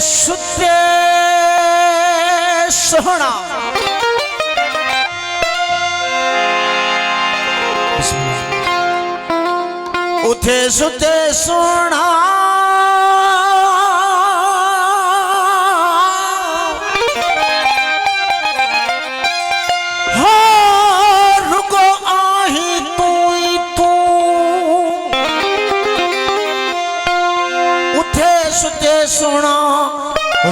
सुते सोना उठे सुते सोना सोना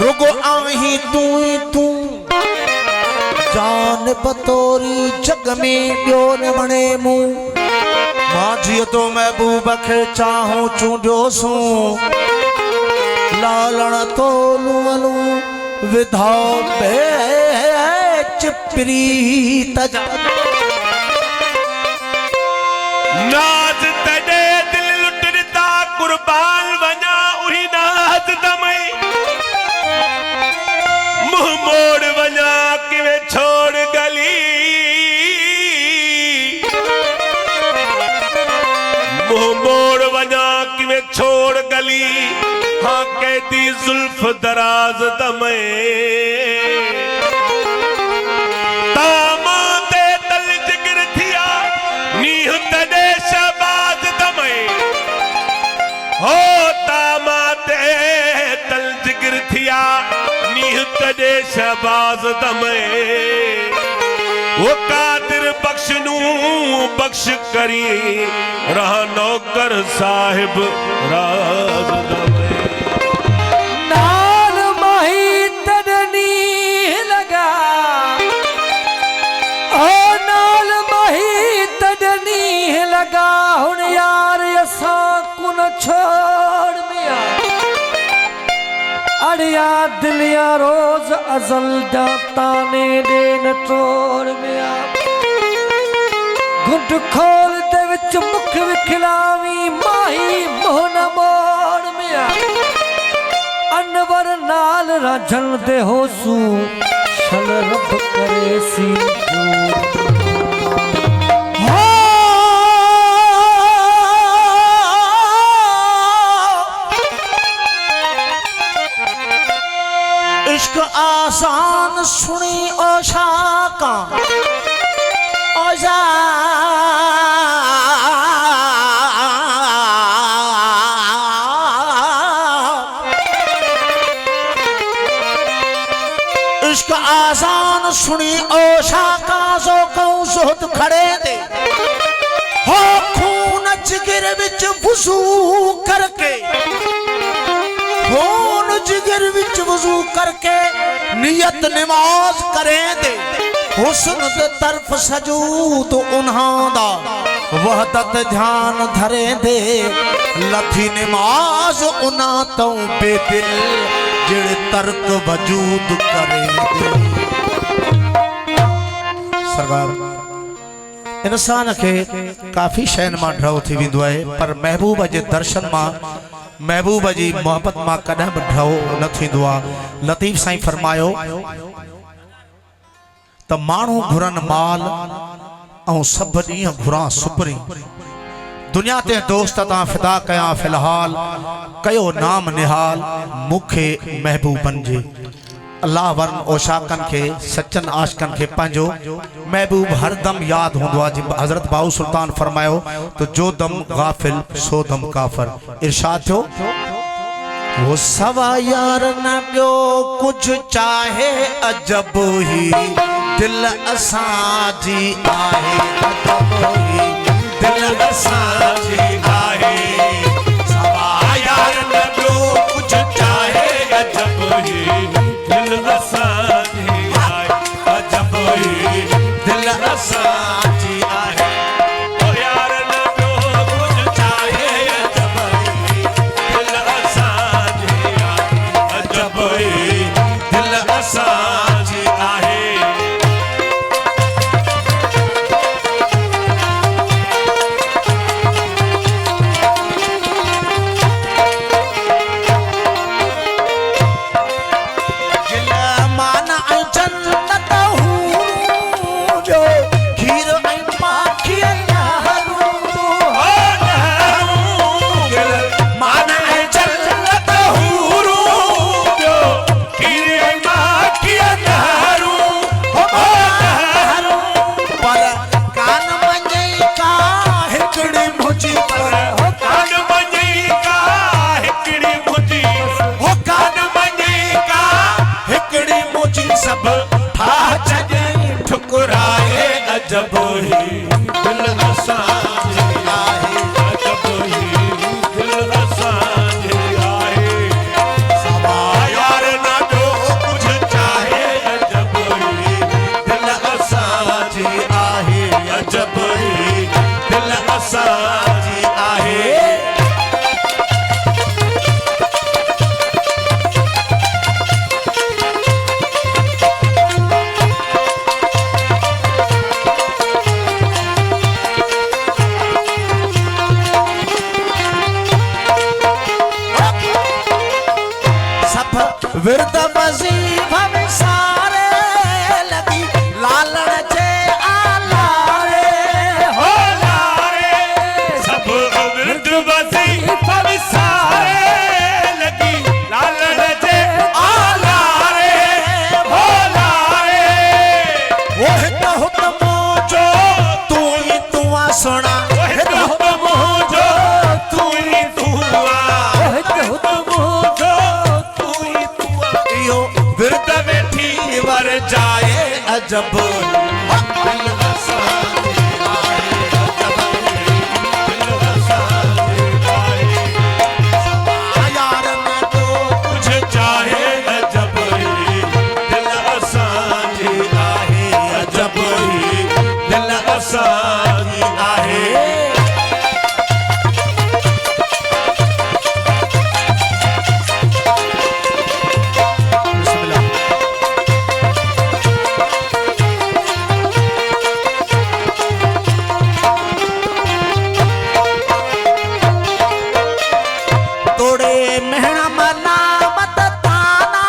रुगो आही तू ही तू जान बतौरी जग में बियो न बने मुंह माझी तो महबूब खे चाहूं चूंडियो सू लालण तो लू विधाओ बेच प्रीत नाज तडे दिल लुटता कुर्बान वना उही नाज दमई मुंह मोड़ वना किवे छोड़ गली मुंह मोड़ वना किवे छोड़ गली हाँ कहती जुल्फ दराज दमई तामाते तल जिगर थिया नीह तडे शबाज दमई हो तामाते तल जिगर थिया नीह तडे शबाज दमई वो कादिर बख्श नू बख्श करी रहा नौकर साहिब राज दमई नाल माही तडनी लगा ओ नाल माही तडनी लगा हुन यार असा कुन छोड़ मिया अड़िया दिलिया रोज अजल जाता ने देन तोड़ मिया घुट खोल दे विच मुख विखलावी माही मोहन मोड़ मिया अनवर नाल राजन दे होसू छल रब करे सी इश्क आसान सुनी ओ शाका ओ जा इश्क आसान सुनी ओ शाका जो कहूं सुहद खड़े दे हो खून जिगर विच वुजू करके खून जिगर विच वुजू करके नियत नमाज करें दे हुस्न दे तरफ सजूद उन्हां दा वहदत ध्यान धरे दे लथी नमाज उन्हां तो बेदिल जिड़े तर्क वजूद करे दे सरकार इंसान के काफ़ी शयन मां ड्रव थी विंदो है पर महबूब जे दर्शन मां महबूब जी मोहब्बत मां कदम ड्रव न थींदो आहे लतीफ़ साईं फरमायो त माण्हू घुरन माल ऐं सभु ॾींहं घुरां सुपरी दुनिया ते दोस्त तां फिदा कया फिलहाल कयो नाम निहाल मुखे महबूबन जे अल्लाह वरन ओशाकन के सच्चन आशकन के पंजो महबूब हर दम याद होंदो आ। हजरत बाऊ सुल्तान फरमायो तो जो दम गाफिल सो दम काफर इरशाद थो वो सवा यार न बियो कुछ चाहे अजब ही दिल असांजी आहे अजब ही दिल असांजी आहे सवा यार न बियो कुछ चाहे अजब ही दिल असांजी आहे अजब ही दिल असांजी आहे ओ यार न बियो कुछ चाहे अजब ही दिल असांजी आहे अजब ही दिल असांजी आहे हो कान मञी का हिकड़ी मुंहिंजी हो कान मञी का हिकड़ी मुंहिंजी सब ठाह छॾई ठुकराए अजब ही दिल असांजे आहे अजब ही दिल असांजे आहे सवा यार ना जो कुछ चाहे अजब ही दिल असांजे आहे अजब ही दिल असांजे आहे विरद वज़ीफ़ा में सारे लगी लालण जे आलारे हो लारे सब विरद वज़ीफ़ा में सारे लगी लालण जे आलारे हो लारे वो हिक हुक्म जो तू ही तू आ सुना हिक हुक्म जो तू ही तू आ हिक हुक्म जो तू ही तू आ इहो विरद वेठी वर जाए अजब दिल असांजे आहे अजब ही दिल असांजे आहे यार में तो कुछ चाहे अजब ही दिल असांजे आहे अजब ही दिल असांजे आहे तोड़े महणा मना मत ताना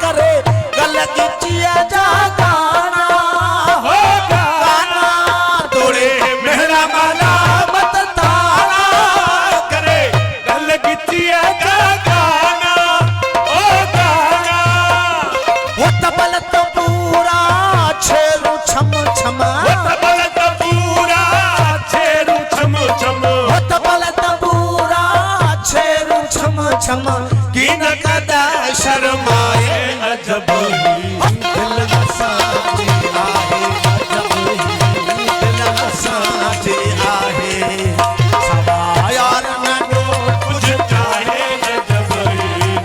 करे गल गिचिया जा गाना हो गाना तोड़े मेहरा माला मत ताना करे गल गिचिया का गाना ओ गाना वो तबल तो पूरा छेरू छम छमा वो तबल तो पूरा छेरू छम छम वो तबल तो पूरा छेरू छम छम की न कदा शर्माए अजब ही दिल असांजे आहे अजब ही दिल असांजे आहे सवा यार न जो कुछ चाहे अजब ही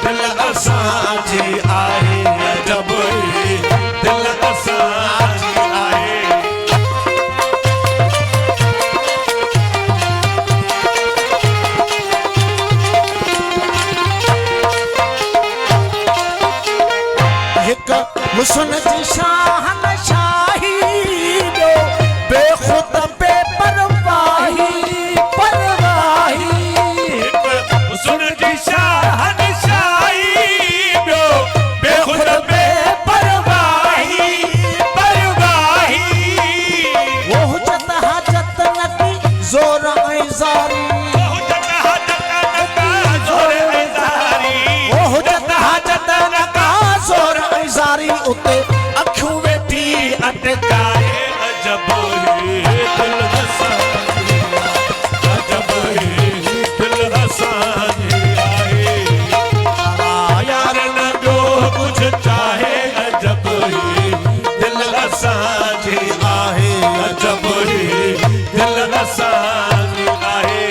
दिल असांजे आहे अजब ही दिल असांजे आहे हिक हुस्न जी शाहन शाही ॾियो बेखुद बेपरवाही परवाही सुन जी शहनशाही ॿियो बेखुद बेपरवाही परवाही वो हुजत हाजत नकी ज़ोर ऐं ज़ारी हुजत हाजत नका ज़ोर ऐं ज़ारी वो हुजत हाजत नका ज़ोर ऐं ज़ारी उते अखियूं वेठी अटकाए अजब ही दिल असांजे अजब ही दिल असांजे आहे यार न ॿियो कुझु चाहे अजब ही दिल असांजे आहे अजब ही दिल असांजे आहे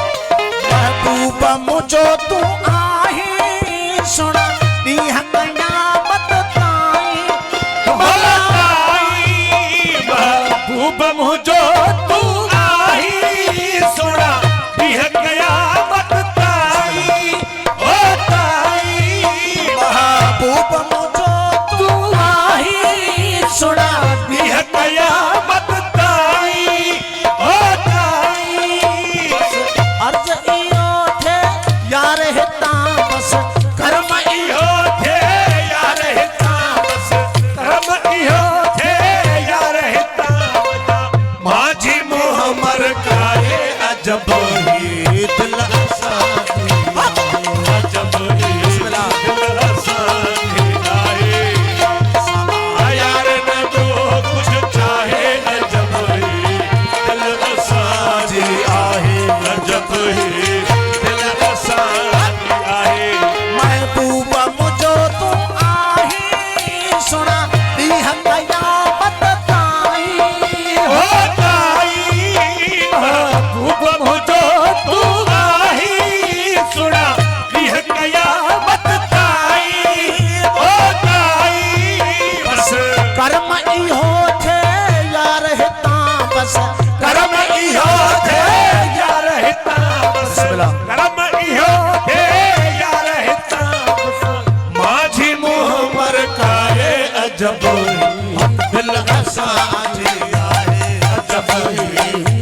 महबूब मुझो तू आही सुना ॾींहं क़यामत ताईं महबूब मुझो तू आई सुना ॾींहं क़यामत ताईं ओ ताईं महबूब मुझो तू आही सुना ॾींहं क़यामत ताईं ओ ताईं अर्ज़ इहो थे यार हितां बस कर्म इहो थे यार हितां बस कर्म इहो थे यार हितां वञा माझी मोह मर काए अजब ही दिल असांजे अजब ही अजब दिल असांजी आहे अजब